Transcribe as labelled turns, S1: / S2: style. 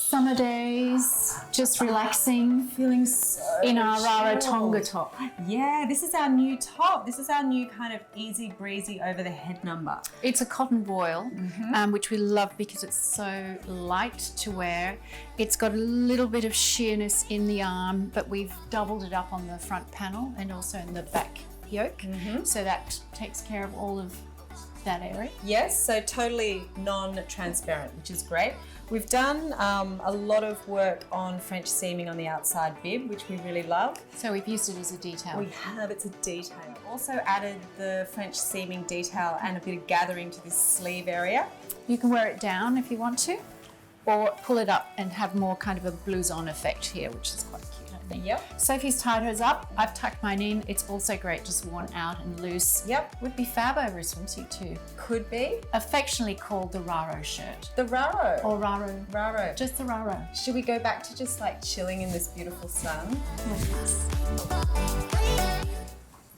S1: Summer days, just relaxing.
S2: Feeling so
S1: in our
S2: chill.
S1: Rarotonga top.
S2: Yeah, this is our new top. This is our new kind of easy breezy over the head number.
S1: It's a cotton voile, which we love because it's so light to wear. It's got a little bit of sheerness in the arm, but we've doubled it up on the front panel and also in the back yoke. So that takes care of all of that area.
S2: Yes, so totally non-transparent, which is great. We've done a lot of work on French seaming on the outside bib, which we really love.
S1: So we've used it as a detail.
S2: We have, it's a detail. Also added the French seaming detail and a bit of gathering to this sleeve area.
S1: You can wear it down if you want to, or pull it up and have more kind of a blouson effect here, which is quite cute, I think.
S2: Yep.
S1: Sophie's tied hers up. I've tucked mine in. It's also great, just worn out and loose.
S2: Yep.
S1: Would be fab over a swimsuit too.
S2: Could be.
S1: Affectionately called the Raro shirt.
S2: The Raro.
S1: Or Raro.
S2: Raro.
S1: Just the Raro.
S2: Should we go back to just like chilling in this beautiful sun?
S1: Yes.